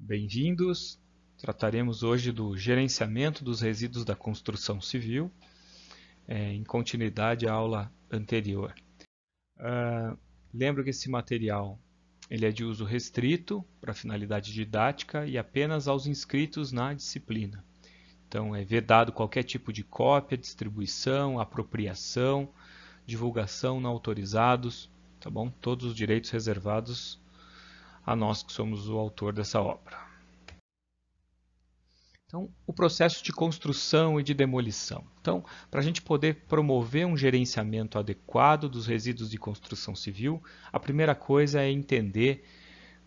Bem-vindos. Trataremos hoje do gerenciamento dos resíduos da construção civil, em continuidade à aula anterior. Lembro que esse material ele é de uso restrito para finalidade didática e apenas aos inscritos na disciplina. Então, é vedado qualquer tipo de cópia, distribuição, apropriação, divulgação não autorizados, tá bom? Todos os direitos reservados a nós que somos o autor dessa obra. Então, o processo de construção e de demolição. Então, para a gente poder promover um gerenciamento adequado dos resíduos de construção civil, a primeira coisa é entender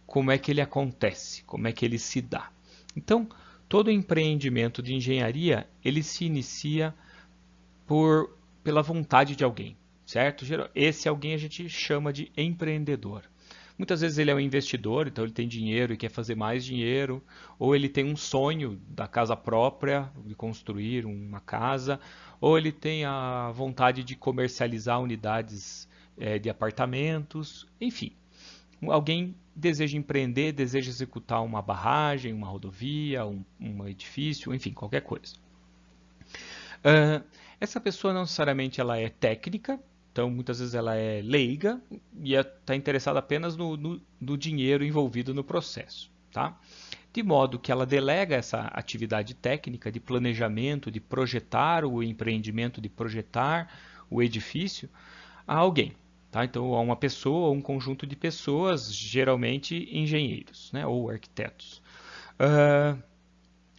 como é que ele acontece, como é que ele se dá. Então, todo empreendimento de engenharia, ele se inicia pela vontade de alguém, certo? Esse alguém a gente chama de empreendedor. Muitas vezes ele é um investidor, então ele tem dinheiro e quer fazer mais dinheiro, ou ele tem um sonho da casa própria, de construir uma casa, ou ele tem a vontade de comercializar unidades de apartamentos, enfim. Alguém deseja empreender, deseja executar uma barragem, uma rodovia, um edifício, enfim, qualquer coisa. Essa pessoa não necessariamente ela é técnica, então muitas vezes ela é leiga e está interessada apenas no dinheiro envolvido no processo. Tá? De modo que ela delega essa atividade técnica de planejamento, de projetar o empreendimento, de projetar o edifício a alguém. Tá? Então, a uma pessoa ou um conjunto de pessoas, geralmente engenheiros, né? Ou arquitetos.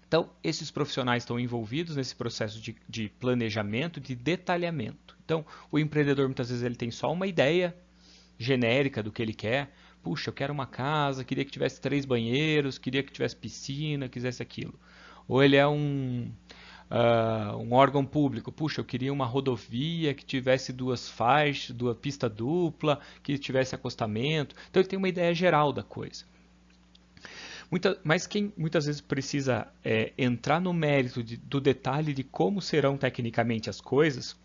Então, esses profissionais estão envolvidos nesse processo de planejamento, de detalhamento. Então, o empreendedor muitas vezes ele tem só uma ideia genérica do que ele quer. Puxa, eu quero uma casa, queria que tivesse 3 banheiros, queria que tivesse piscina, quisesse aquilo. Ou ele é um órgão público. Puxa, eu queria uma rodovia que tivesse 2 faixas, 2 pista dupla, que tivesse acostamento. Então, ele tem uma ideia geral da coisa. Mas quem muitas vezes precisa entrar no mérito do detalhe de como serão tecnicamente as coisas,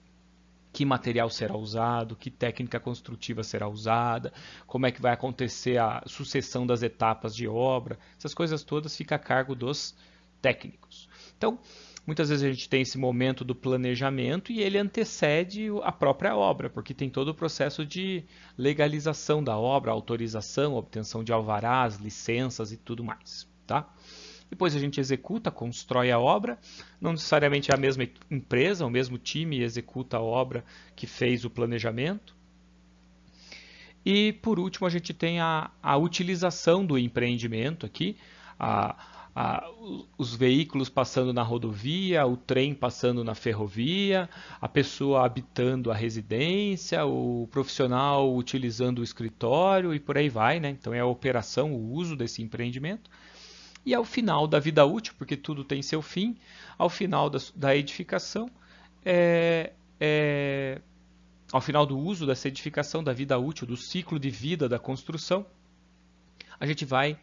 que material será usado, que técnica construtiva será usada, como é que vai acontecer a sucessão das etapas de obra, essas coisas todas ficam a cargo dos técnicos. Então, muitas vezes a gente tem esse momento do planejamento e ele antecede a própria obra, porque tem todo o processo de legalização da obra, autorização, obtenção de alvarás, licenças e tudo mais. Tá? Depois a gente executa, constrói a obra, não necessariamente é a mesma empresa, o mesmo time executa a obra que fez o planejamento. E por último a gente tem a utilização do empreendimento aqui, os veículos passando na rodovia, o trem passando na ferrovia, a pessoa habitando a residência, o profissional utilizando o escritório e por aí vai, né? Então é a operação, o uso desse empreendimento. E ao final da vida útil, porque tudo tem seu fim, ao final da edificação, ao final do uso dessa edificação, da vida útil, do ciclo de vida da construção, a gente vai,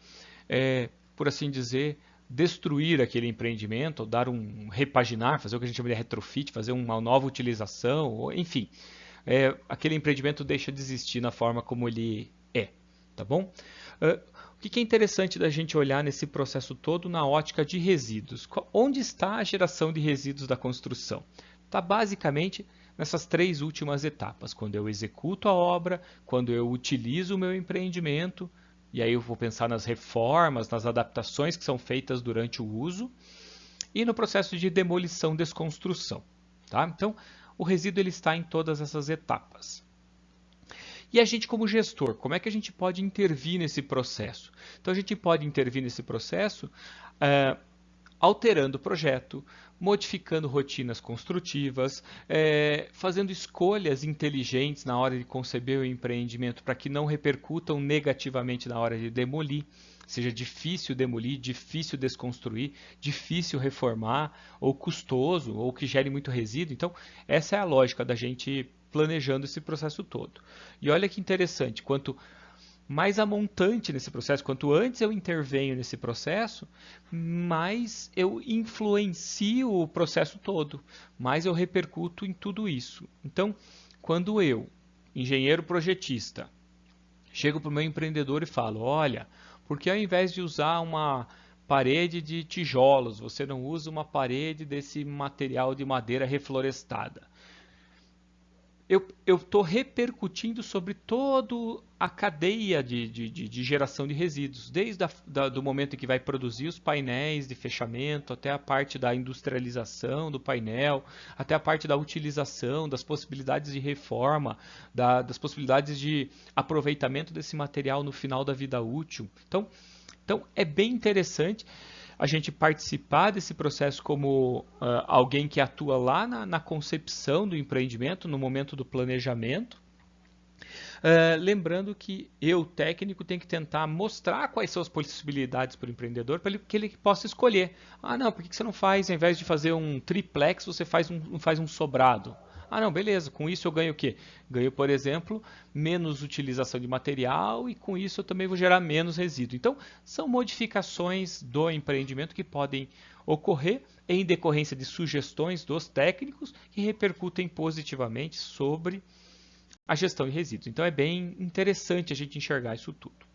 por assim dizer, destruir aquele empreendimento, ou dar repaginar, fazer o que a gente chama de retrofit, fazer uma nova utilização, ou, enfim, aquele empreendimento deixa de existir na forma como ele é, tá bom? O que é interessante da gente olhar nesse processo todo na ótica de resíduos? Onde está a geração de resíduos da construção? Está basicamente nessas 3 últimas etapas, quando eu executo a obra, quando eu utilizo o meu empreendimento, e aí eu vou pensar nas reformas, nas adaptações que são feitas durante o uso, e no processo de demolição, desconstrução. Tá? Então, o resíduo ele está em todas essas etapas. E a gente, como gestor, como é que a gente pode intervir nesse processo? Então, a gente pode intervir nesse processo alterando o projeto, modificando rotinas construtivas, fazendo escolhas inteligentes na hora de conceber o empreendimento para que não repercutam negativamente na hora de demolir. Seja difícil demolir, difícil desconstruir, difícil reformar, ou custoso, ou que gere muito resíduo. Então, essa é a lógica da gente planejando esse processo todo. E olha que interessante, quanto mais a montante nesse processo, quanto antes eu intervenho nesse processo, mais eu influencio o processo todo, mais eu repercuto em tudo isso. Então, quando eu, engenheiro projetista, chego para o meu empreendedor e falo, olha, Porque ao invés de usar uma parede de tijolos, você não usa uma parede desse material de madeira reflorestada. Eu estou repercutindo sobre toda a cadeia de geração de resíduos, desde do momento em que vai produzir os painéis de fechamento, até a parte da industrialização do painel, até a parte da utilização, das possibilidades de reforma, das possibilidades de aproveitamento desse material no final da vida útil. Então é bem interessante a gente participar desse processo como alguém que atua lá na concepção do empreendimento, no momento do planejamento. Lembrando que eu, técnico, tenho que tentar mostrar quais são as possibilidades para o empreendedor para que ele possa escolher. Ah, não, por que você não faz, ao invés de fazer um triplex, você faz um sobrado? Ah, não, beleza, com isso eu ganho o quê? Ganho, por exemplo, menos utilização de material e com isso eu também vou gerar menos resíduo. Então, são modificações do empreendimento que podem ocorrer em decorrência de sugestões dos técnicos que repercutem positivamente sobre a gestão de resíduos. Então, é bem interessante a gente enxergar isso tudo.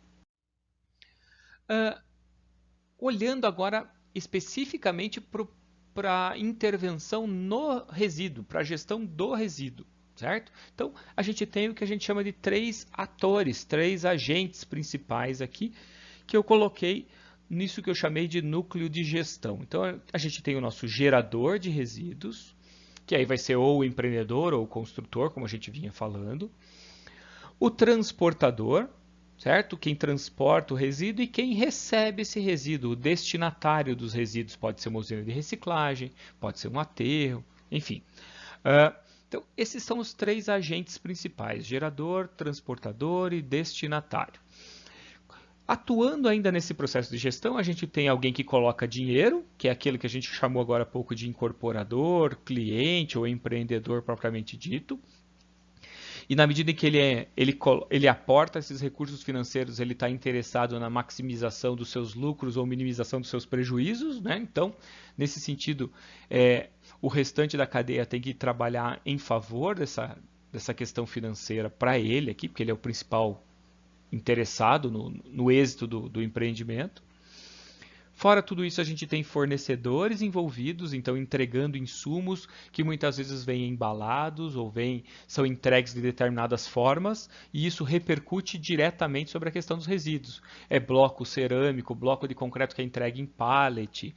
Olhando agora especificamente para a intervenção no resíduo, para a gestão do resíduo, certo? Então, a gente tem o que a gente chama de 3 atores, 3 agentes principais aqui, que eu coloquei nisso que eu chamei de núcleo de gestão. Então, a gente tem o nosso gerador de resíduos, que aí vai ser ou o empreendedor ou o construtor, como a gente vinha falando, o transportador, certo? Quem transporta o resíduo e quem recebe esse resíduo, o destinatário dos resíduos. Pode ser uma usina de reciclagem, pode ser um aterro, enfim. Então, esses são os 3 agentes principais: gerador, transportador e destinatário. Atuando ainda nesse processo de gestão, a gente tem alguém que coloca dinheiro, que é aquilo que a gente chamou agora há pouco de incorporador, cliente ou empreendedor propriamente dito. E na medida em que ele aporta esses recursos financeiros, ele está interessado na maximização dos seus lucros ou minimização dos seus prejuízos, né? Então, nesse sentido, o restante da cadeia tem que trabalhar em favor dessa questão financeira para ele aqui, porque ele é o principal interessado no êxito do empreendimento. Fora tudo isso, a gente tem fornecedores envolvidos, então entregando insumos que muitas vezes vêm embalados ou são entregues de determinadas formas, e isso repercute diretamente sobre a questão dos resíduos. É bloco cerâmico, bloco de concreto que é entregue em pallet,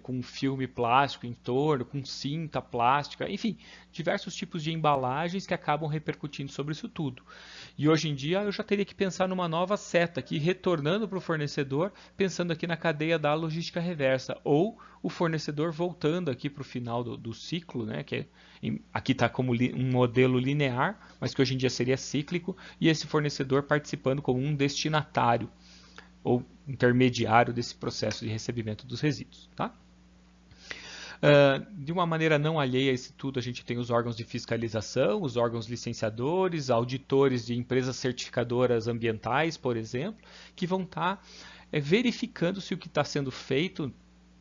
com filme plástico em torno, com cinta plástica, enfim, diversos tipos de embalagens que acabam repercutindo sobre isso tudo. E hoje em dia eu já teria que pensar numa nova seta aqui, retornando para o fornecedor, pensando aqui na cadeia da logística reversa, ou o fornecedor voltando aqui para o final do ciclo, né, que aqui está como um modelo linear, mas que hoje em dia seria cíclico, e esse fornecedor participando como um destinatário ou intermediário desse processo de recebimento dos resíduos. Tá? De uma maneira não alheia a isso tudo, a gente tem os órgãos de fiscalização, os órgãos licenciadores, auditores de empresas certificadoras ambientais, por exemplo, que vão estar verificando se o que está sendo feito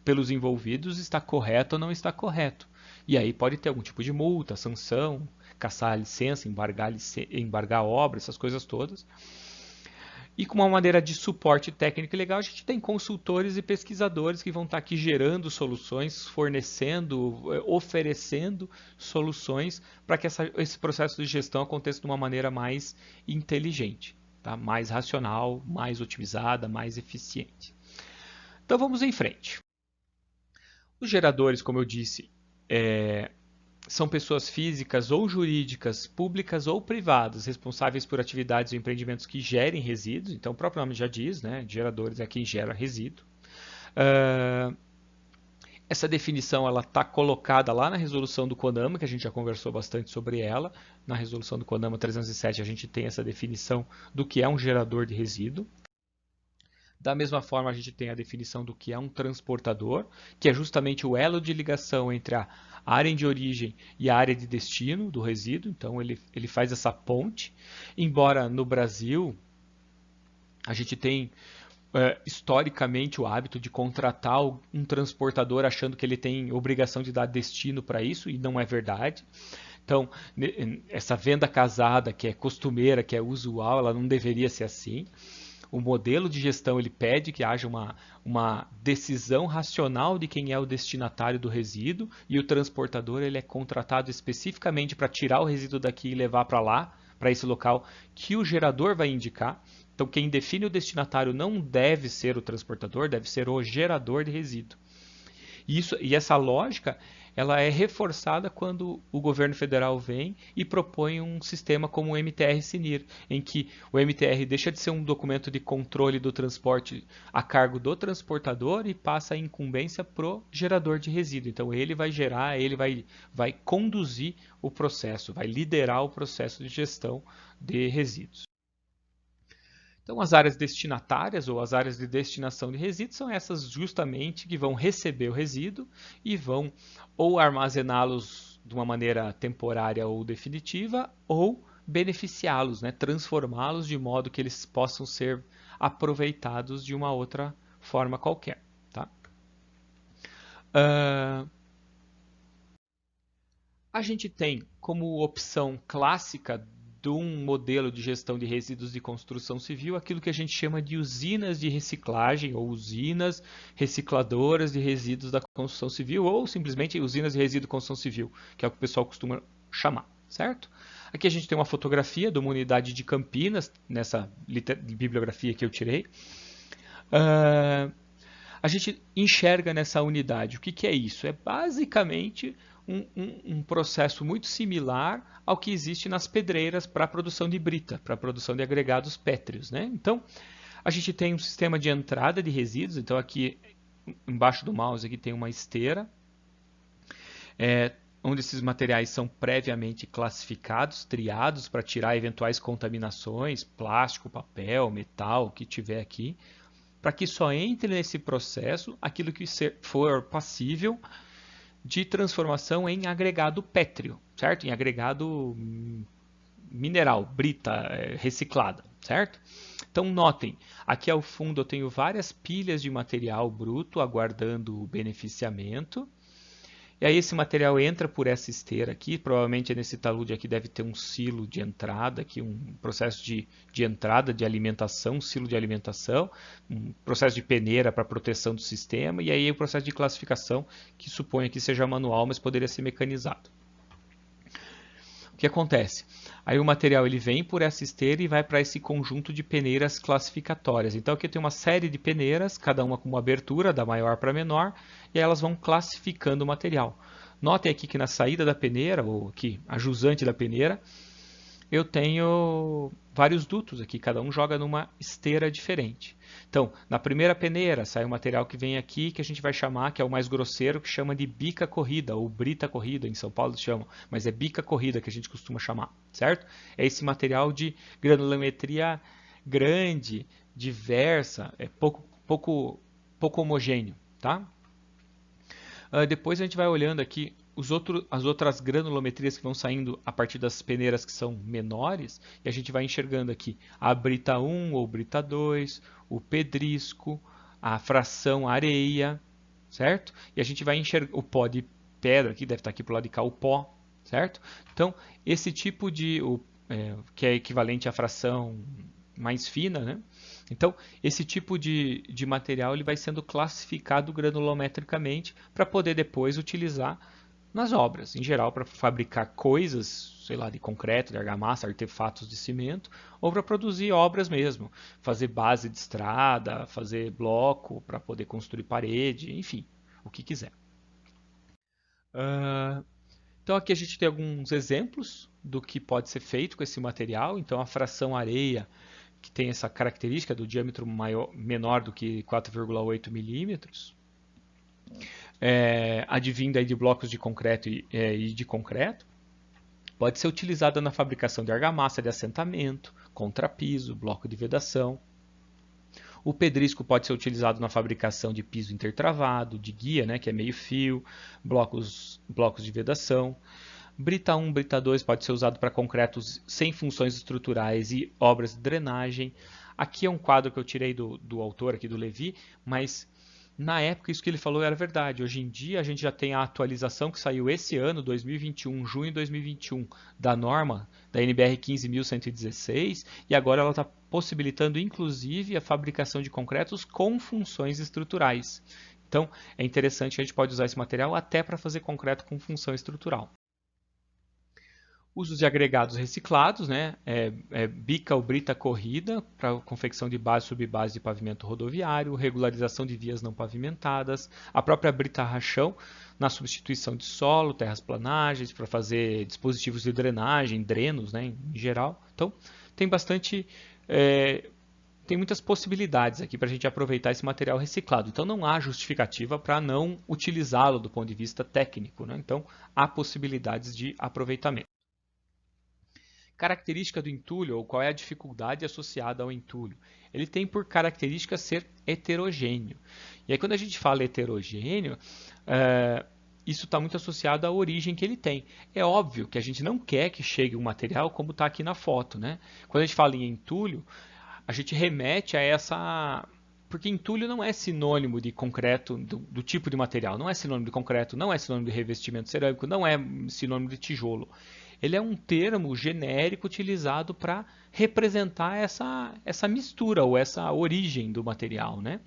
pelos envolvidos está correto ou não está correto. E aí pode ter algum tipo de multa, sanção, caçar a licença, embargar a obra, essas coisas todas. E com uma maneira de suporte técnico e legal, a gente tem consultores e pesquisadores que vão estar aqui gerando soluções, fornecendo, oferecendo soluções para que esse processo de gestão aconteça de uma maneira mais inteligente, tá? Mais racional, mais otimizada, mais eficiente. Então vamos em frente. Os geradores, como eu disse, são pessoas físicas ou jurídicas, públicas ou privadas, responsáveis por atividades ou empreendimentos que gerem resíduos. Então, o próprio nome já diz, né? Geradores é quem gera resíduo. Essa definição está colocada lá na resolução do CONAMA, que a gente já conversou bastante sobre ela. Na resolução do CONAMA 307, a gente tem essa definição do que é um gerador de resíduo. Da mesma forma, a gente tem a definição do que é um transportador, que é justamente o elo de ligação entre a área de origem e a área de destino do resíduo. Então, ele faz essa ponte. Embora no Brasil, a gente tem historicamente o hábito de contratar um transportador achando que ele tem obrigação de dar destino para isso, e não é verdade. Então, essa venda casada, que é costumeira, que é usual, ela não deveria ser assim. O modelo de gestão ele pede que haja uma decisão racional de quem é o destinatário do resíduo e o transportador ele é contratado especificamente para tirar o resíduo daqui e levar para lá, para esse local que o gerador vai indicar. Então, quem define o destinatário não deve ser o transportador, deve ser o gerador de resíduo. E essa lógica ela é reforçada quando o governo federal vem e propõe um sistema como o MTR-SINIR, em que o MTR deixa de ser um documento de controle do transporte a cargo do transportador e passa a incumbência para o gerador de resíduo. Então ele vai gerar, ele vai conduzir o processo, vai liderar o processo de gestão de resíduos. Então, as áreas destinatárias ou as áreas de destinação de resíduos são essas justamente que vão receber o resíduo e vão ou armazená-los de uma maneira temporária ou definitiva ou beneficiá-los, né? Transformá-los de modo que eles possam ser aproveitados de uma outra forma qualquer. Tá? A gente tem como opção clássica de um modelo de gestão de resíduos de construção civil aquilo que a gente chama de usinas de reciclagem ou usinas recicladoras de resíduos da construção civil ou simplesmente usinas de resíduo de construção civil, que é o que o pessoal costuma chamar, certo? Aqui a gente tem uma fotografia de uma unidade de Campinas, nessa bibliografia que eu tirei. A gente enxerga nessa unidade. O que é isso? É basicamente um processo muito similar ao que existe nas pedreiras para a produção de brita, para a produção de agregados pétreos. Né? Então, a gente tem um sistema de entrada de resíduos. Então, aqui embaixo do mouse aqui tem uma esteira, onde esses materiais são previamente classificados, triados para tirar eventuais contaminações, plástico, papel, metal, o que tiver aqui, para que só entre nesse processo aquilo que for passível de transformação em agregado pétreo, certo? Em agregado mineral, brita, reciclada, certo? Então notem, aqui ao fundo eu tenho várias pilhas de material bruto aguardando o beneficiamento. E aí esse material entra por essa esteira aqui, provavelmente nesse talude aqui deve ter um silo de entrada, aqui um processo de entrada de alimentação, um silo de alimentação, um processo de peneira para proteção do sistema, e aí o processo de classificação, que suponho que seja manual, mas poderia ser mecanizado. O que acontece? Aí o material ele vem por essa esteira e vai para esse conjunto de peneiras classificatórias. Então aqui tem uma série de peneiras, cada uma com uma abertura da maior para menor, e aí elas vão classificando o material. Notem aqui que na saída da peneira, ou aqui a jusante da peneira, eu tenho vários dutos aqui, cada um joga numa esteira diferente. Então, na primeira peneira sai um material que vem aqui, que a gente vai chamar, que é o mais grosseiro, que chama de bica corrida, ou brita corrida, em São Paulo eles chamam, mas é bica corrida que a gente costuma chamar, certo? É esse material de granulometria grande, diversa, pouco homogêneo, tá? Depois a gente vai olhando aqui as outras granulometrias que vão saindo a partir das peneiras que são menores, e a gente vai enxergando aqui a brita 1 ou brita 2, o pedrisco, a fração areia, certo? E a gente vai enxergar o pó de pedra, aqui deve estar aqui para o lado de cá o pó, certo? Então, esse tipo que é equivalente à fração mais fina, né? Então, esse tipo de material ele vai sendo classificado granulometricamente para poder depois utilizar nas obras, em geral para fabricar coisas, sei lá, de concreto, de argamassa, artefatos de cimento, ou para produzir obras mesmo, fazer base de estrada, fazer bloco para poder construir parede, enfim, o que quiser. Então aqui a gente tem alguns exemplos do que pode ser feito com esse material. Então a fração areia, que tem essa característica do diâmetro menor do que 4,8 milímetros, advindo aí de blocos de concreto e de concreto, pode ser utilizada na fabricação de argamassa de assentamento, contrapiso, bloco de vedação. O pedrisco pode ser utilizado na fabricação de piso intertravado, de guia, né, que é meio fio, blocos de vedação. Brita 1, Brita 2 pode ser usado para concretos sem funções estruturais e obras de drenagem. Aqui é um quadro que eu tirei do autor, aqui do Levi, mas Na época, isso que ele falou era verdade. Hoje em dia, a gente já tem a atualização que saiu esse ano, 2021, junho de 2021, da norma da NBR 15.116, e agora ela está possibilitando, inclusive, a fabricação de concretos com funções estruturais. Então, é interessante, a gente pode usar esse material até para fazer concreto com função estrutural. Usos de agregados reciclados, né? Bica ou brita corrida para confecção de base e subbase de pavimento rodoviário, regularização de vias não pavimentadas, a própria brita rachão na substituição de solo, terrasplanagens, para fazer dispositivos de drenagem, drenos, né? Em geral. Então, tem bastante... tem muitas possibilidades aqui para a gente aproveitar esse material reciclado. Então, não há justificativa para não utilizá-lo do ponto de vista técnico, né? Então, há possibilidades de aproveitamento. Característica do entulho, ou qual é a dificuldade associada ao entulho? Ele tem por característica ser heterogêneo. E aí, quando a gente fala heterogêneo, isso está muito associado à origem que ele tem. É óbvio que a gente não quer que chegue um material como está aqui na foto, né? Quando a gente fala em entulho, a gente remete a essa... Porque entulho não é sinônimo de concreto, do tipo de material. Não é sinônimo de concreto, não é sinônimo de revestimento cerâmico, não é sinônimo de tijolo. Ele é um termo genérico utilizado para representar essa mistura ou essa origem do material, né?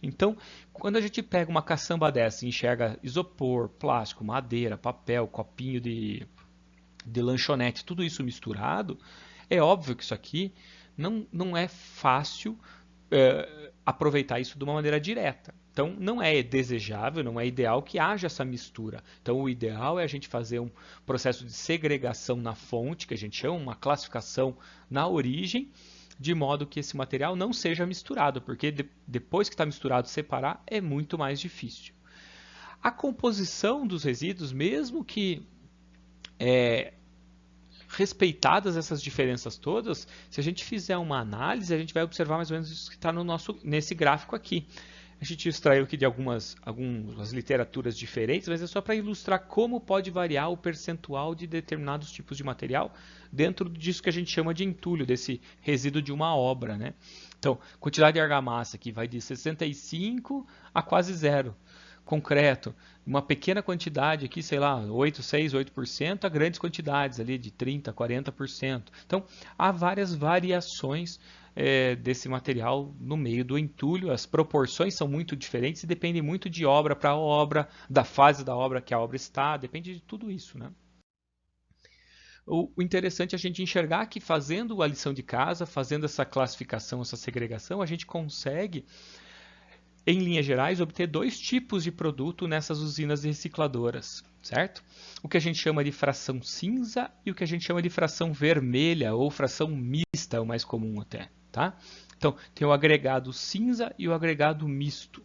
Então, quando a gente pega uma caçamba dessa e enxerga isopor, plástico, madeira, papel, copinho de lanchonete, tudo isso misturado, é óbvio que isso aqui não é fácil aproveitar isso de uma maneira direta. Então, não é desejável, não é ideal que haja essa mistura. Então, o ideal é a gente fazer um processo de segregação na fonte, que a gente chama, uma classificação na origem, de modo que esse material não seja misturado, porque depois que está misturado, separar é muito mais difícil. A composição dos resíduos, mesmo que respeitadas essas diferenças todas, se a gente fizer uma análise, a gente vai observar mais ou menos isso que está nesse gráfico aqui. A gente extraiu aqui de algumas literaturas diferentes, mas é só para ilustrar como pode variar o percentual de determinados tipos de material dentro disso que a gente chama de entulho, desse resíduo de uma obra, né? Então, quantidade de argamassa aqui vai de 65 a quase zero. Concreto, uma pequena quantidade aqui, sei lá, 8% a grandes quantidades ali de 30%, 40%. Então, há várias variações desse material no meio do entulho. As proporções são muito diferentes e dependem muito de obra para obra, da fase da obra que a obra está, depende de tudo isso, né? O interessante é a gente enxergar que fazendo a lição de casa, fazendo essa classificação, essa segregação, a gente consegue, em linhas gerais, obter dois tipos de produto nessas usinas recicladoras, certo? O que a gente chama de fração cinza e o que a gente chama de fração vermelha ou fração mista, é o mais comum até, tá? Então, tem o agregado cinza e o agregado misto.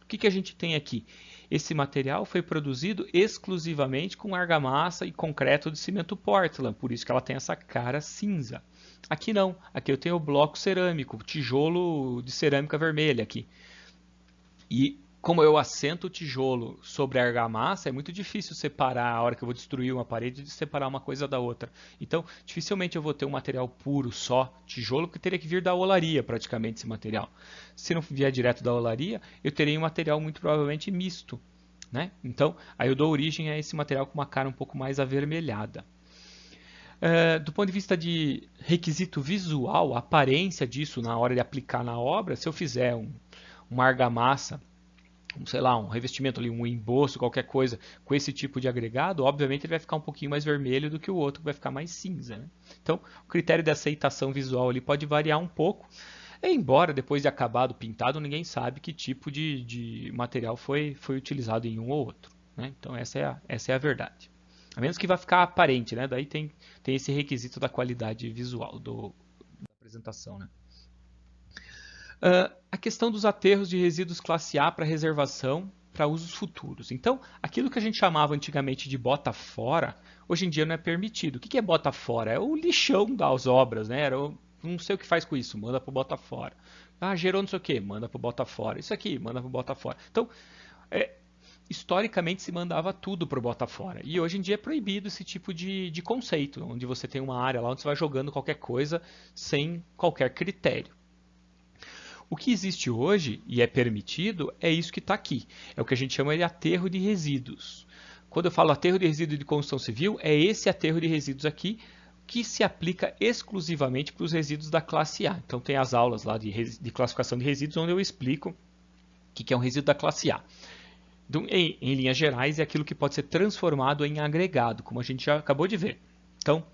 O que a gente tem aqui? Esse material foi produzido exclusivamente com argamassa e concreto de cimento Portland, por isso que ela tem essa cara cinza. Aqui não, aqui eu tenho o bloco cerâmico, tijolo de cerâmica vermelha aqui. E como eu assento o tijolo sobre a argamassa, é muito difícil separar a hora que eu vou destruir uma parede, de separar uma coisa da outra. Então, dificilmente eu vou ter um material puro só, tijolo, porque teria que vir da olaria praticamente esse material. Se não vier direto da olaria, eu teria um material muito provavelmente misto, né? Então, aí eu dou origem a esse material com uma cara um pouco mais avermelhada. Do ponto de vista de requisito visual, a aparência disso na hora de aplicar na obra, se eu fizer uma argamassa, sei lá, um revestimento ali, um emboço, qualquer coisa com esse tipo de agregado, obviamente ele vai ficar um pouquinho mais vermelho do que o outro, que vai ficar mais cinza, né? Então, o critério de aceitação visual ali pode variar um pouco, embora depois de acabado, pintado, ninguém sabe que tipo de material foi utilizado em um ou outro, né? Então, essa é a verdade. A menos que vá ficar aparente, né? Daí tem esse requisito da qualidade visual da apresentação, né? A questão dos aterros de resíduos classe A para reservação para usos futuros. Então, aquilo que a gente chamava antigamente de bota fora, hoje em dia não é permitido. O que é bota fora? É o lixão das obras, né? Não sei o que faz com isso, manda para o bota fora. Ah, gerou não sei o que, manda para o bota fora. Isso aqui, manda para o bota fora. Então, historicamente se mandava tudo para o bota fora. E hoje em dia é proibido esse tipo de conceito, onde você tem uma área lá onde você vai jogando qualquer coisa sem qualquer critério. O que existe hoje e é permitido é isso que está aqui. É o que a gente chama de aterro de resíduos. Quando eu falo aterro de resíduo de construção civil, é esse aterro de resíduos aqui que se aplica exclusivamente para os resíduos da classe A. Então tem as aulas lá de classificação de resíduos onde eu explico o que é um resíduo da classe A. Então, em linhas gerais, é aquilo que pode ser transformado em agregado, como a gente já acabou de ver. Então,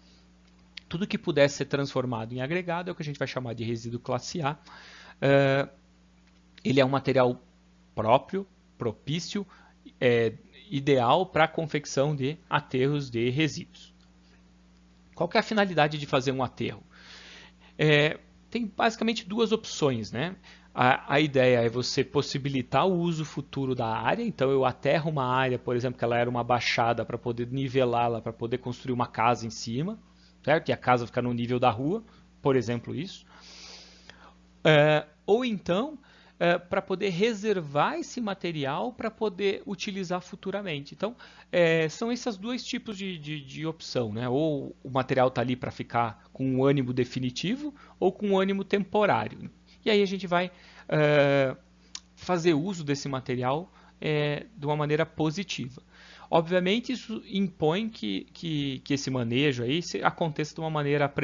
tudo que puder ser transformado em agregado é o que a gente vai chamar de resíduo classe A. Ele é um material próprio, propício, ideal para a confecção de aterros de resíduos. Qual que é a finalidade de fazer um aterro? Tem basicamente duas opções, né? A ideia é você possibilitar o uso futuro da área, então eu aterro uma área, por exemplo, que ela era uma baixada para poder nivelá-la, para poder construir uma casa em cima, certo? E a casa fica no nível da rua, por exemplo, isso. Ou então, para poder reservar esse material para poder utilizar futuramente. Então, são esses dois tipos de opção, né? Ou o material está ali para ficar com um ânimo definitivo ou com um ânimo temporário. E aí a gente vai fazer uso desse material de uma maneira positiva. Obviamente, isso impõe que esse manejo aí aconteça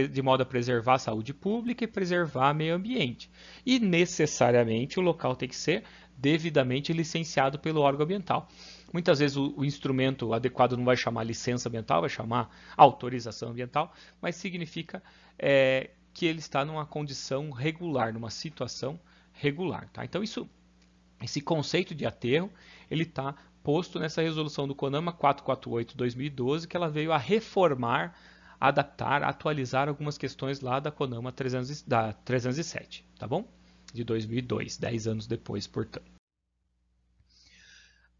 de modo a preservar a saúde pública e preservar o meio ambiente. E, necessariamente, o local tem que ser devidamente licenciado pelo órgão ambiental. Muitas vezes o instrumento adequado não vai chamar licença ambiental, vai chamar autorização ambiental, mas significa que ele está numa condição regular, numa situação regular. Tá? Então, esse conceito de aterro, ele está posto nessa resolução do CONAMA 448/2012, que ela veio a reformar, adaptar, atualizar algumas questões lá da CONAMA 307, tá bom? De 2002, 10 anos depois, portanto.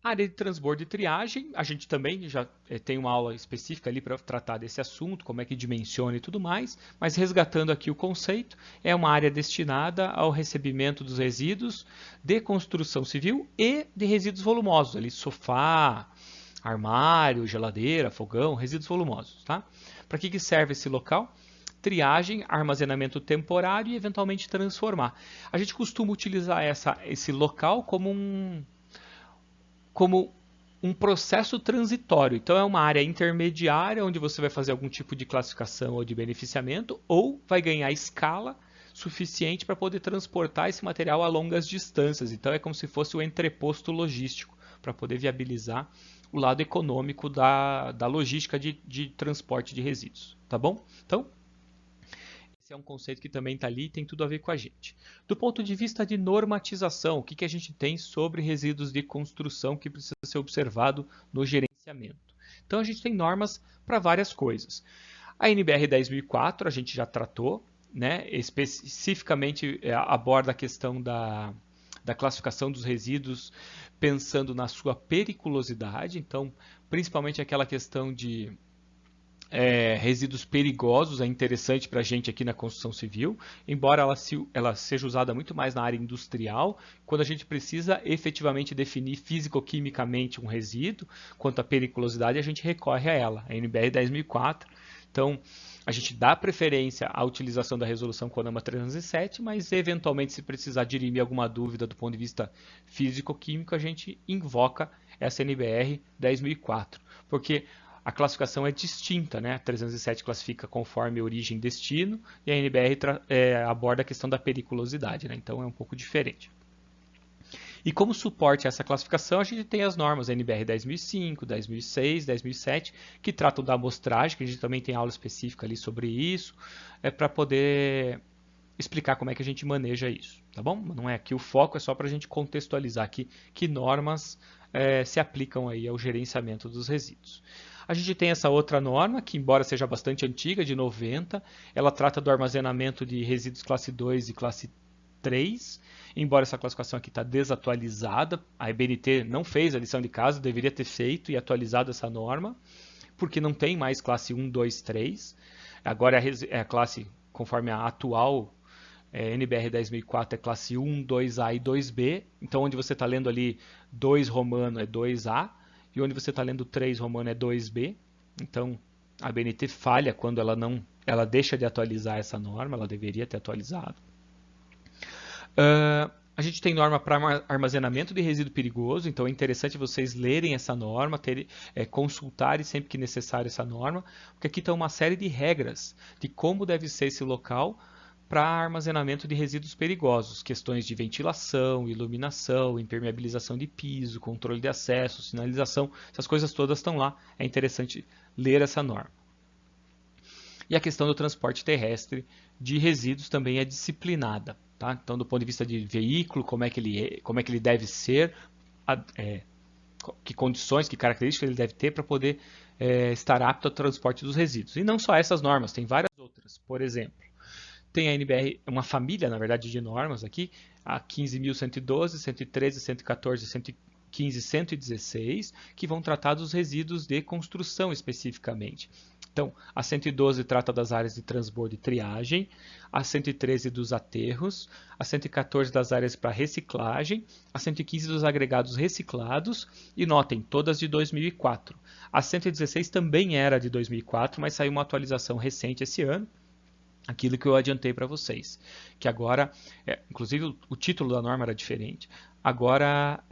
Área de transbordo e triagem, a gente também já tem uma aula específica ali para tratar desse assunto, como é que dimensiona e tudo mais, mas resgatando aqui o conceito, é uma área destinada ao recebimento dos resíduos de construção civil e de resíduos volumosos, ali sofá, armário, geladeira, fogão, resíduos volumosos, tá? Para que serve esse local? Triagem, armazenamento temporário e eventualmente transformar. A gente costuma utilizar esse local como um processo transitório. Então, é uma área intermediária onde você vai fazer algum tipo de classificação ou de beneficiamento, ou vai ganhar escala suficiente para poder transportar esse material a longas distâncias. Então, é como se fosse o entreposto logístico, para poder viabilizar o lado econômico da logística de transporte de resíduos. Tá bom? Então, esse é um conceito que também está ali e tem tudo a ver com a gente. Do ponto de vista de normatização, o que a gente tem sobre resíduos de construção que precisa ser observado no gerenciamento? Então, a gente tem normas para várias coisas. A NBR 10.004 a gente já tratou, né? Especificamente aborda a questão da classificação dos resíduos pensando na sua periculosidade, então, principalmente aquela questão de resíduos perigosos é interessante para a gente aqui na construção civil, embora ela seja usada muito mais na área industrial, quando a gente precisa efetivamente definir físico-quimicamente um resíduo, quanto à periculosidade, a gente recorre a ela, a NBR 10.004. Então, a gente dá preferência à utilização da resolução CONAMA 307, mas eventualmente, se precisar dirimir alguma dúvida do ponto de vista físico-químico, a gente invoca essa NBR 10.004, porque a classificação é distinta, né? A 307 classifica conforme origem e destino e a NBR aborda a questão da periculosidade, né? Então é um pouco diferente. E como suporte a essa classificação, a gente tem as normas NBR 10.005, 10.006, 10.007, que tratam da amostragem, que a gente também tem aula específica ali sobre isso, para poder explicar como é que a gente maneja isso, tá bom? Não é aqui o foco, é só para a gente contextualizar aqui que normas se aplicam aí ao gerenciamento dos resíduos. A gente tem essa outra norma, que embora seja bastante antiga, de 90, ela trata do armazenamento de resíduos classe 2 e classe 3, embora essa classificação aqui está desatualizada, a EBNT não fez a lição de casa, deveria ter feito e atualizado essa norma, porque não tem mais classe 1, 2, 3, agora é a classe, conforme a atual NBR 10.004 é classe 1, 2A e 2B, então onde você está lendo ali 2 romano é 2A, e onde você está lendo 3 romano é 2B, então a ABNT falha quando ela deixa de atualizar essa norma, ela deveria ter atualizado. A gente tem norma para armazenamento de resíduo perigoso, então é interessante vocês lerem essa norma, consultarem sempre que necessário essa norma, porque aqui está uma série de regras de como deve ser esse local para armazenamento de resíduos perigosos, questões de ventilação, iluminação, impermeabilização de piso, controle de acesso, sinalização, essas coisas todas estão lá, é interessante ler essa norma. E a questão do transporte terrestre de resíduos também é disciplinada. Tá? Então, do ponto de vista de veículo, como é que ele deve ser, que condições, que características ele deve ter para poder estar apto ao transporte dos resíduos. E não só essas normas, tem várias outras. Por exemplo, tem a NBR, uma família, na verdade, de normas aqui, a 15.112, 113, 114, 115 e 116, que vão tratar dos resíduos de construção especificamente. Então, a 112 trata das áreas de transbordo e triagem, a 113 dos aterros, a 114 das áreas para reciclagem, a 115 dos agregados reciclados, e notem, todas de 2004. A 116 também era de 2004, mas saiu uma atualização recente esse ano, aquilo que eu adiantei para vocês, que agora, inclusive o título da norma era diferente, agora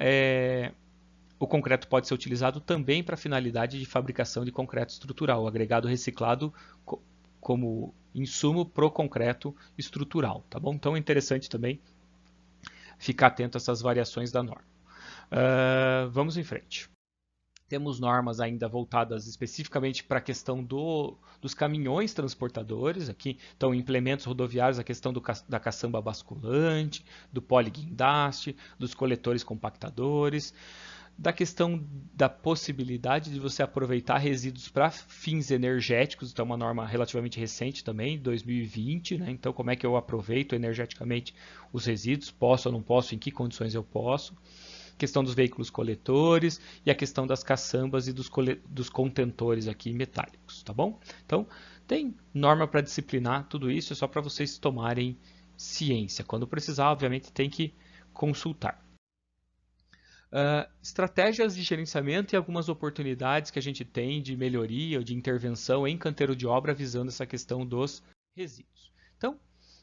o concreto pode ser utilizado também para finalidade de fabricação de concreto estrutural, o agregado reciclado como insumo para o concreto estrutural, tá bom? Então é interessante também ficar atento a essas variações da norma. Vamos em frente. Temos normas ainda voltadas especificamente para a questão dos caminhões transportadores, aqui então implementos rodoviários, a questão da caçamba basculante, do poliguindaste, dos coletores compactadores, da questão da possibilidade de você aproveitar resíduos para fins energéticos, então uma norma relativamente recente também, 2020, né? Então como é que eu aproveito energeticamente os resíduos, posso ou não posso, em que condições eu posso, questão dos veículos coletores e a questão das caçambas e dos contentores aqui metálicos, tá bom? Então tem norma para disciplinar tudo isso, é só para vocês tomarem ciência. Quando precisar, obviamente, tem que consultar. Estratégias de gerenciamento e algumas oportunidades que a gente tem de melhoria ou de intervenção em canteiro de obra visando essa questão dos resíduos. Então,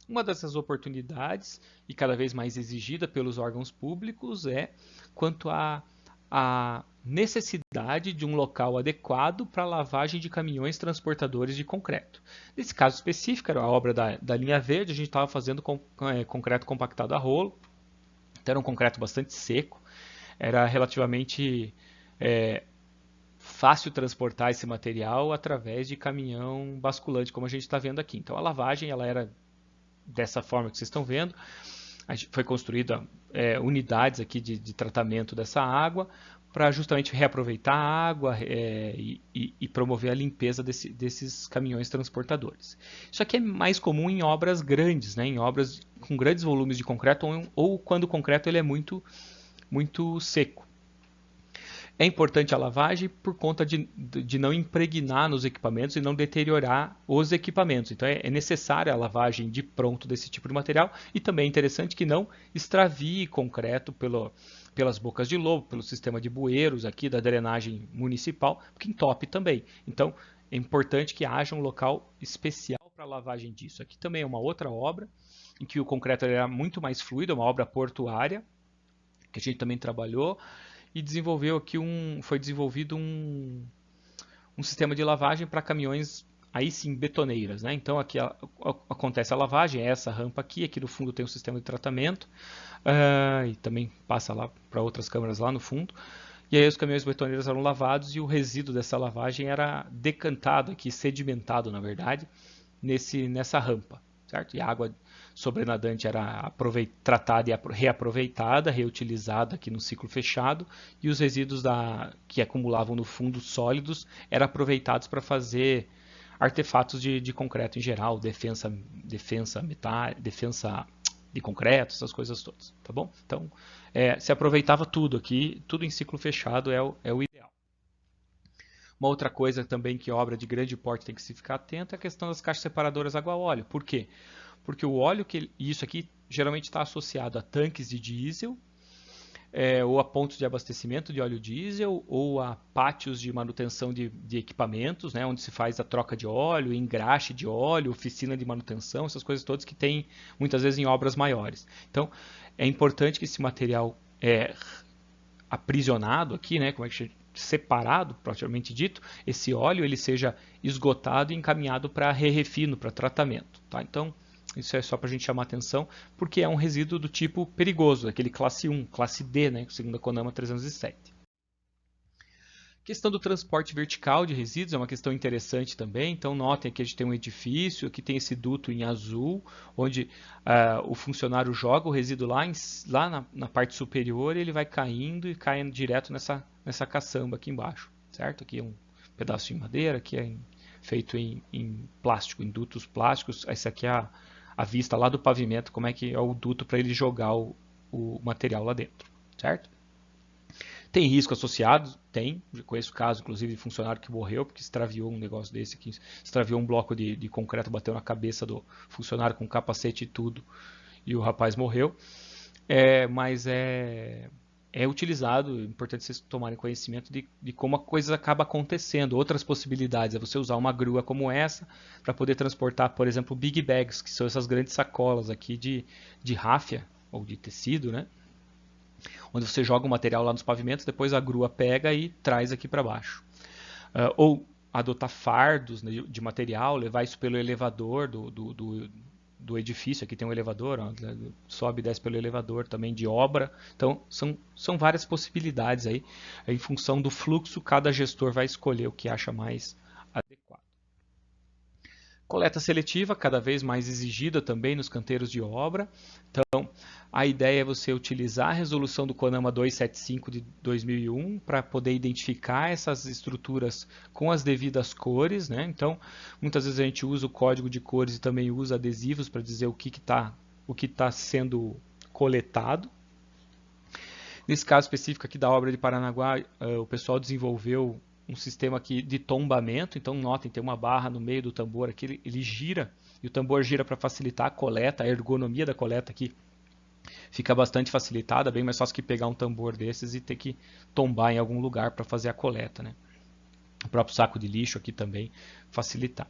uma dessas oportunidades, e cada vez mais exigida pelos órgãos públicos, é quanto à necessidade de um local adequado para a lavagem de caminhões transportadores de concreto. Nesse caso específico, era a obra da linha verde, a gente estava fazendo concreto compactado a rolo, então era um concreto bastante seco, era relativamente fácil transportar esse material através de caminhão basculante, como a gente está vendo aqui. Então a lavagem ela era dessa forma que vocês estão vendo. Foi construída unidades aqui de tratamento dessa água para justamente reaproveitar a água e promover a limpeza desses caminhões transportadores. Isso aqui é mais comum em obras grandes, né? Em obras com grandes volumes de concreto ou quando o concreto ele é muito seco. É importante a lavagem por conta de não impregnar nos equipamentos e não deteriorar os equipamentos. Então é necessária a lavagem de pronto desse tipo de material e também é interessante que não extravie concreto pelas bocas de lobo, pelo sistema de bueiros aqui da drenagem municipal, porque entope também. Então é importante que haja um local especial para a lavagem disso. Aqui também é uma outra obra em que o concreto era muito mais fluido, é uma obra portuária, que a gente também trabalhou e foi desenvolvido um sistema de lavagem para caminhões aí sim betoneiras, né? Então aqui acontece a lavagem, essa rampa aqui no fundo tem um sistema de tratamento e também passa lá para outras câmaras lá no fundo. E aí os caminhões betoneiros eram lavados e o resíduo dessa lavagem era decantado aqui, sedimentado na verdade, nessa rampa, certo? E a água sobrenadante era tratada e reaproveitada, reutilizada aqui no ciclo fechado, e os resíduos que acumulavam no fundo sólidos eram aproveitados para fazer artefatos de concreto em geral, defensa de concreto, essas coisas todas, tá bom? Então, se aproveitava tudo aqui, tudo em ciclo fechado é o ideal. Uma outra coisa também que obra de grande porte tem que se ficar atento é a questão das caixas separadoras água-óleo. Por quê? Porque o óleo, isso aqui geralmente está associado a tanques de diesel, ou a pontos de abastecimento de óleo diesel, ou a pátios de manutenção de equipamentos, né, onde se faz a troca de óleo, engraxe de óleo, oficina de manutenção, essas coisas todas que tem muitas vezes em obras maiores. Então, é importante que esse material aprisionado aqui, né, como é que separado, propriamente dito, esse óleo ele seja esgotado e encaminhado para re-refino, para tratamento. Tá? Então, isso é só para a gente chamar atenção, porque é um resíduo do tipo perigoso, aquele classe 1, classe D, né, segundo a CONAMA 307. A questão do transporte vertical de resíduos é uma questão interessante também. Então, notem que a gente tem um edifício, aqui tem esse duto em azul, onde o funcionário joga o resíduo lá na parte superior e ele vai caindo e caindo direto nessa caçamba aqui embaixo, certo? Aqui é um pedaço de madeira, aqui é feito em plástico, em dutos plásticos. Essa aqui é a vista lá do pavimento, como é que é o duto para ele jogar o material lá dentro, certo? Tem risco associado? Tem. Eu conheço caso, inclusive, de funcionário que morreu porque extraviou um negócio desse aqui. Extraviou um bloco de concreto, bateu na cabeça do funcionário com capacete e tudo. E o rapaz morreu. Mas é utilizado, é importante vocês tomarem conhecimento de como a coisa acaba acontecendo. Outras possibilidades é você usar uma grua como essa para poder transportar, por exemplo, big bags, que são essas grandes sacolas aqui de ráfia ou de tecido, né? Onde você joga o material lá nos pavimentos, depois a grua pega e traz aqui para baixo. Ou adotar fardos, né, de material, levar isso pelo elevador do edifício. Aqui tem um elevador, ó, sobe e desce pelo elevador também de obra. Então, são várias possibilidades aí. Em função do fluxo, cada gestor vai escolher o que acha mais adequado. Coleta seletiva, cada vez mais exigida também nos canteiros de obra. Então, a ideia é você utilizar a resolução do CONAMA 275 de 2001 para poder identificar essas estruturas com as devidas cores, né? Então, muitas vezes a gente usa o código de cores e também usa adesivos para dizer o que está sendo coletado. Nesse caso específico aqui da obra de Paranaguá, o pessoal desenvolveu um sistema aqui de tombamento. Então, notem, tem uma barra no meio do tambor aqui, ele gira, e o tambor gira para facilitar a coleta, a ergonomia da coleta aqui fica bastante facilitada, bem mais fácil que pegar um tambor desses e ter que tombar em algum lugar para fazer a coleta, né? O próprio saco de lixo aqui também facilitar.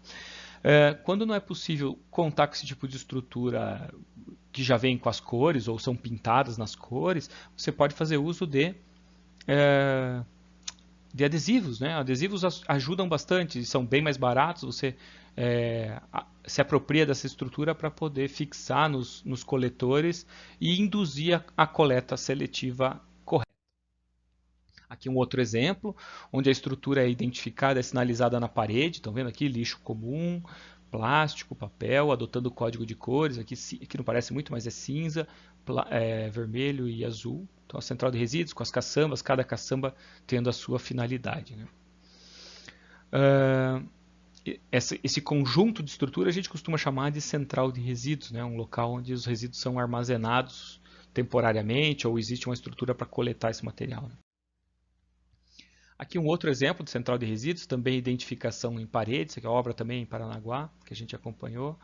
Quando não é possível contar com esse tipo de estrutura que já vem com as cores ou são pintadas nas cores, você pode fazer uso de adesivos, né? Adesivos ajudam bastante, são bem mais baratos, você se apropria dessa estrutura para poder fixar nos coletores e induzir a coleta seletiva correta. Aqui um outro exemplo, onde a estrutura é identificada, é sinalizada na parede, estão vendo aqui? Lixo comum, plástico, papel, adotando o código de cores, aqui não parece muito, mas é cinza, vermelho e azul. Então a central de resíduos com as caçambas, cada caçamba tendo a sua finalidade, né? Esse conjunto de estrutura a gente costuma chamar de central de resíduos, né? Um local onde os resíduos são armazenados temporariamente ou existe uma estrutura para coletar esse material, né? Aqui um outro exemplo de central de resíduos, também identificação em paredes, que é a obra também em Paranaguá, que a gente acompanhou.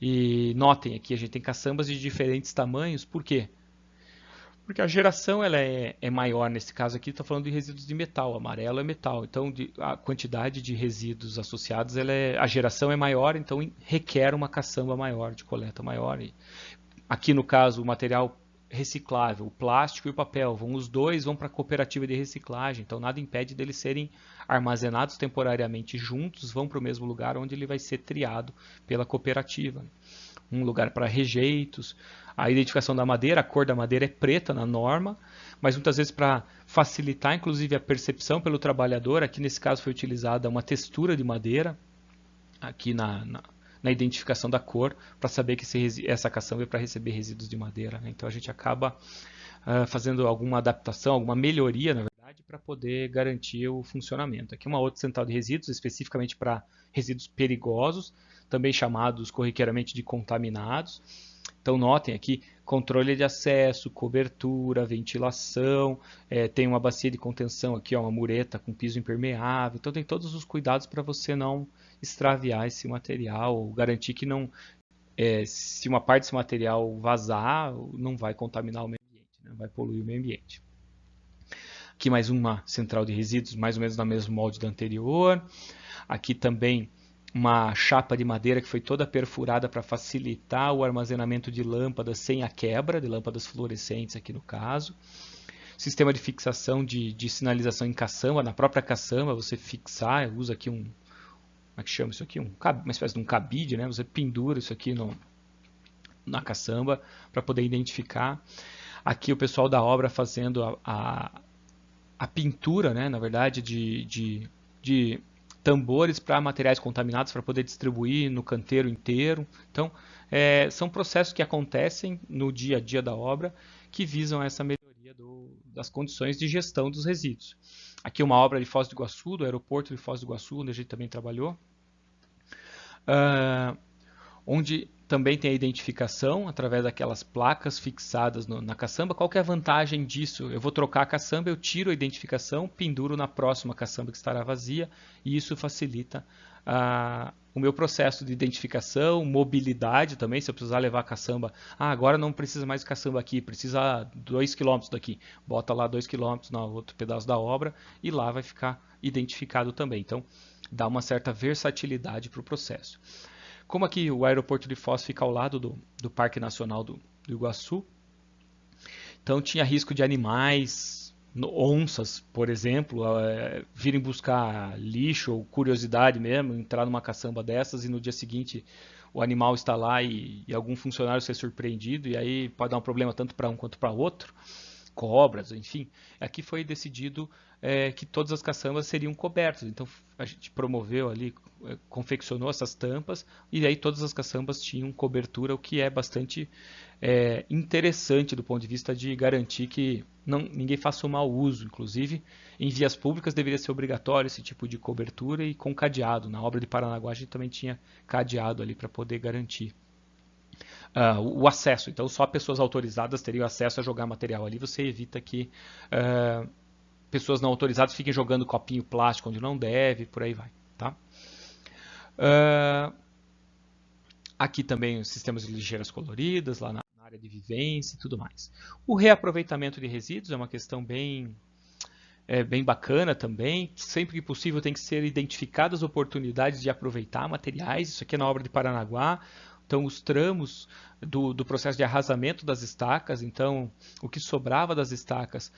E notem aqui, a gente tem caçambas de diferentes tamanhos, por quê? Porque a geração ela é maior, nesse caso aqui está falando de resíduos de metal, amarelo é metal, então a quantidade de resíduos associados, a geração é maior, então requer uma caçamba maior, de coleta maior. E aqui no caso o material reciclável, o plástico e o papel, os dois vão para a cooperativa de reciclagem, então nada impede deles serem armazenados temporariamente juntos, vão para o mesmo lugar onde ele vai ser triado pela cooperativa. Um lugar para rejeitos, a identificação da madeira, a cor da madeira é preta na norma, mas muitas vezes para facilitar inclusive a percepção pelo trabalhador, aqui nesse caso foi utilizada uma textura de madeira, aqui na identificação da cor, para saber que essa caçamba é para receber resíduos de madeira, né? Então a gente acaba fazendo alguma adaptação, alguma melhoria, na verdade, para poder garantir o funcionamento. Aqui uma outra central de resíduos, especificamente para resíduos perigosos, também chamados corriqueiramente de contaminados. Então notem aqui, controle de acesso, cobertura, ventilação, tem uma bacia de contenção aqui, ó, uma mureta com piso impermeável, então tem todos os cuidados para você não extraviar esse material, ou garantir que não, se uma parte desse material vazar, não vai contaminar o meio ambiente, né? não vai poluir o meio ambiente. Aqui mais uma central de resíduos, mais ou menos no mesmo molde da anterior. Aqui também uma chapa de madeira que foi toda perfurada para facilitar o armazenamento de lâmpadas sem a quebra, de lâmpadas fluorescentes aqui no caso. Sistema de fixação de sinalização em caçamba, na própria caçamba você fixar, usa aqui como é que chama isso aqui? Uma espécie de um cabide, né? Você pendura isso aqui na caçamba para poder identificar. Aqui o pessoal da obra fazendo a pintura, né? Na verdade, de tambores para materiais contaminados para poder distribuir no canteiro inteiro. Então, são processos que acontecem no dia a dia da obra que visam essa melhoria das condições de gestão dos resíduos. Aqui uma obra de Foz do Iguaçu, do aeroporto de Foz do Iguaçu, onde a gente também trabalhou, onde também tem a identificação através daquelas placas fixadas na caçamba. Qual que é a vantagem disso? Eu vou trocar a caçamba, eu tiro a identificação, penduro na próxima caçamba que estará vazia, e isso facilita o meu processo de identificação, mobilidade também, se eu precisar levar a caçamba. Agora não precisa mais de caçamba aqui, precisa 2 km daqui. Bota lá 2 km no outro pedaço da obra e lá vai ficar identificado também. Então, dá uma certa versatilidade para o processo. Como aqui o aeroporto de Foz fica ao lado do Parque Nacional do Iguaçu, então tinha risco de animais, onças, por exemplo, virem buscar lixo ou curiosidade mesmo, entrar numa caçamba dessas e no dia seguinte o animal está lá e algum funcionário ser surpreendido e aí pode dar um problema tanto para um quanto para outro. Cobras, enfim. Aqui foi decidido que todas as caçambas seriam cobertas. Então a gente promoveu ali, confeccionou essas tampas e aí todas as caçambas tinham cobertura, o que é bastante interessante do ponto de vista de garantir que ninguém faça um mau uso. Inclusive, em vias públicas deveria ser obrigatório esse tipo de cobertura e com cadeado. Na obra de Paranaguá a gente também tinha cadeado ali para poder garantir o acesso. Então, só pessoas autorizadas teriam acesso a jogar material ali. Você evita que pessoas não autorizadas fiquem jogando copinho plástico onde não deve, por aí vai. Tá? Aqui também os sistemas de lixeiras coloridas, lá na área de vivência e tudo mais. O reaproveitamento de resíduos é uma questão bem bacana também. Sempre que possível tem que ser identificadas oportunidades de aproveitar materiais. Isso aqui é na obra de Paranaguá. Então, os tramos do processo de arrasamento das estacas, então, o que sobrava das estacas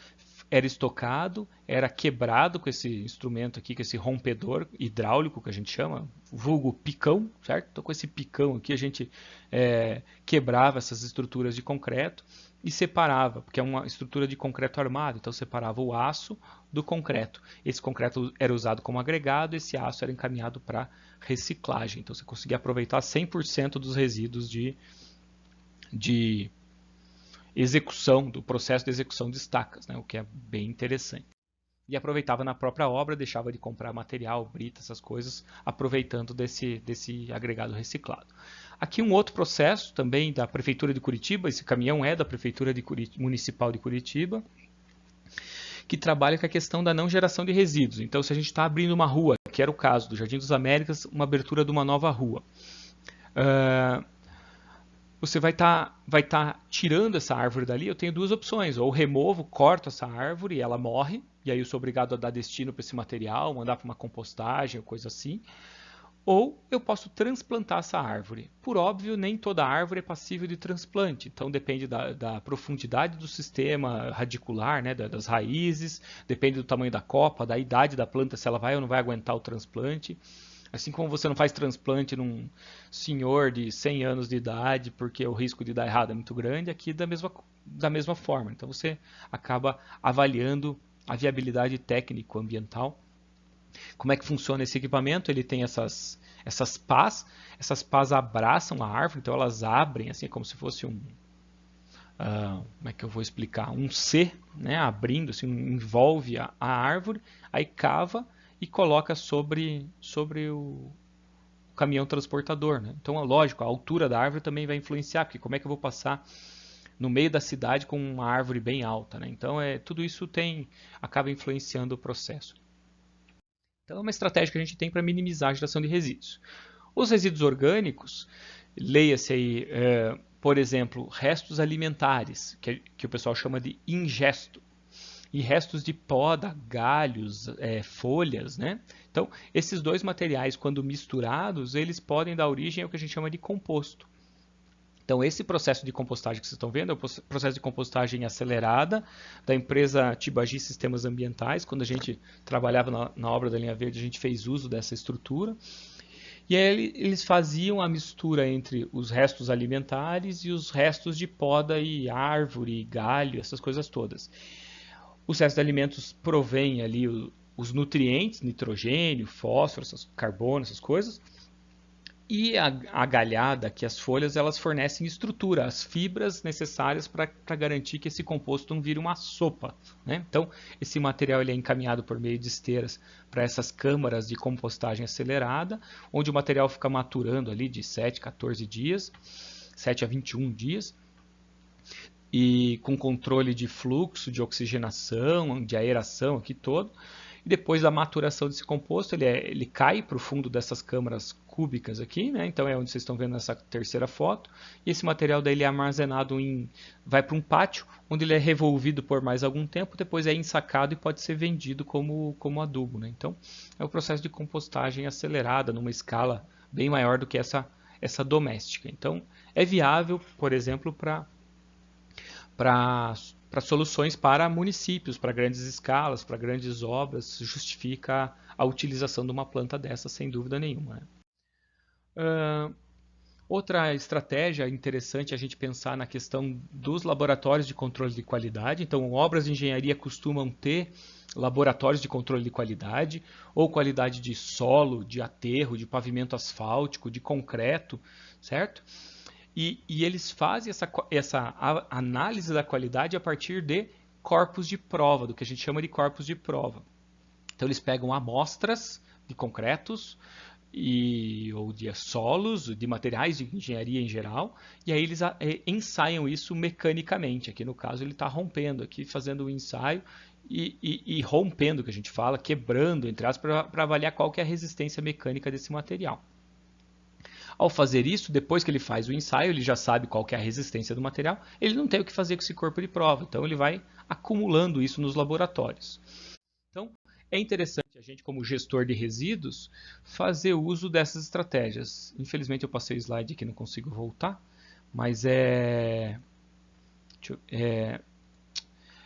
era estocado, era quebrado com esse instrumento aqui, com esse rompedor hidráulico que a gente chama, vulgo picão, certo? Então, com esse picão aqui a gente quebrava essas estruturas de concreto e separava, porque é uma estrutura de concreto armado, então separava o aço do concreto. Esse concreto era usado como agregado, esse aço era encaminhado para reciclagem. Então você conseguia aproveitar 100% dos resíduos de execução, do processo de execução de estacas, né? O que é bem interessante. E aproveitava na própria obra, deixava de comprar material, brita, essas coisas, aproveitando desse agregado reciclado. Aqui um outro processo também da Prefeitura de Curitiba, esse caminhão é da Prefeitura Municipal de Curitiba, que trabalha com a questão da não geração de resíduos. Então, se a gente está abrindo uma rua, que era o caso do Jardim das Américas, uma abertura de uma nova rua, você vai tá tirando essa árvore dali. Eu tenho duas opções: ou removo, corto essa árvore e ela morre, e aí eu sou obrigado a dar destino para esse material, mandar para uma compostagem ou coisa assim. Ou eu posso transplantar essa árvore. Por óbvio, nem toda árvore é passível de transplante. Então depende da profundidade do sistema radicular, né, das raízes, depende do tamanho da copa, da idade da planta, se ela vai ou não vai aguentar o transplante. Assim como você não faz transplante num senhor de 100 anos de idade, porque o risco de dar errado é muito grande, aqui da mesma forma. Então você acaba avaliando a viabilidade técnico-ambiental. Como é que funciona esse equipamento? Ele tem essas pás. Essas pás abraçam a árvore, então elas abrem, assim, como se fosse como é que eu vou explicar? Um C, né, abrindo, assim, envolve a árvore, aí cava e coloca sobre o caminhão transportador. Né? Então, é lógico, a altura da árvore também vai influenciar, porque como é que eu vou passar no meio da cidade com uma árvore bem alta? Né? Então, tudo isso acaba influenciando o processo. Então, é uma estratégia que a gente tem para minimizar a geração de resíduos. Os resíduos orgânicos, leia-se aí por exemplo, restos alimentares, que o pessoal chama de ingesto, e restos de poda, galhos, folhas, né? Então, esses dois materiais, quando misturados, eles podem dar origem ao que a gente chama de composto. Então, esse processo de compostagem que vocês estão vendo é o processo de compostagem acelerada da empresa Tibagi Sistemas Ambientais. Quando a gente trabalhava na obra da linha verde, a gente fez uso dessa estrutura. E aí eles faziam a mistura entre os restos alimentares e os restos de poda e árvore, galho, essas coisas todas. Os restos de alimentos provêm ali os nitrogênio, fósforo, carbono, essas coisas. E a galhada, que as folhas, elas fornecem estrutura, as fibras necessárias para garantir que esse composto não vire uma sopa, né? Então, esse material ele é encaminhado por meio de esteiras para essas câmaras de compostagem acelerada, onde o material fica maturando ali de 7 a 14 dias, 7 a 21 dias, e com controle de fluxo, de oxigenação, de aeração aqui todo. E depois da maturação desse composto, ele cai para o fundo dessas câmaras cúbicas aqui, né? Então é onde vocês estão vendo nessa terceira foto. E esse material daí ele é armazenado vai para um pátio, onde ele é revolvido por mais algum tempo, depois é ensacado e pode ser vendido como adubo, né? Então é o processo de compostagem acelerada numa escala bem maior do que essa doméstica. Então é viável, por exemplo, para soluções para municípios, para grandes escalas, para grandes obras, justifica a utilização de uma planta dessa, sem dúvida nenhuma, né? Outra estratégia interessante é a gente pensar na questão dos laboratórios de controle de qualidade. Então, obras de engenharia costumam ter laboratórios de controle de qualidade, ou qualidade de solo, de aterro, de pavimento asfáltico, de concreto, certo? E eles fazem essa análise da qualidade a partir de corpos de prova, do que a gente chama de corpos de prova. Então eles pegam amostras de concretos ou de solos, de materiais de engenharia em geral, e aí eles ensaiam isso mecanicamente. Aqui no caso ele está rompendo, aqui fazendo o ensaio e rompendo, que a gente fala, quebrando, entre aspas, para avaliar qual que é a resistência mecânica desse material. Ao fazer isso, depois que ele faz o ensaio, ele já sabe qual que é a resistência do material, ele não tem o que fazer com esse corpo de prova, então ele vai acumulando isso nos laboratórios. Então, é interessante a gente, como gestor de resíduos, fazer uso dessas estratégias. Infelizmente eu passei o slide aqui, não consigo voltar, mas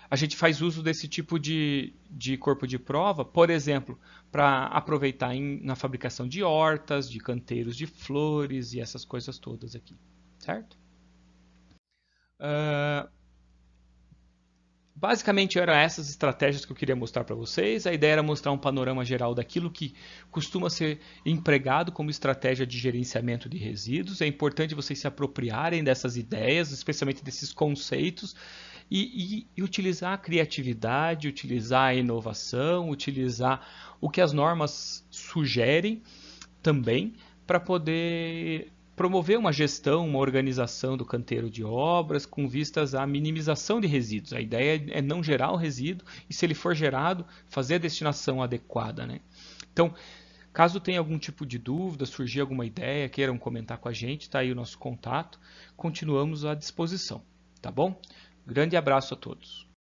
a gente faz uso desse tipo de corpo de prova, por exemplo, para aproveitar na fabricação de hortas, de canteiros de flores e essas coisas todas aqui, certo? Basicamente eram essas estratégias que eu queria mostrar para vocês. A ideia era mostrar um panorama geral daquilo que costuma ser empregado como estratégia de gerenciamento de resíduos. É importante vocês se apropriarem dessas ideias, especialmente desses conceitos, e utilizar a criatividade, utilizar a inovação, utilizar o que as normas sugerem também para poder promover uma gestão, uma organização do canteiro de obras com vistas à minimização de resíduos. A ideia é não gerar o resíduo e, se ele for gerado, fazer a destinação adequada, né? Então, caso tenha algum tipo de dúvida, surgir alguma ideia, queiram comentar com a gente, está aí o nosso contato, continuamos à disposição, tá bom? Grande abraço a todos.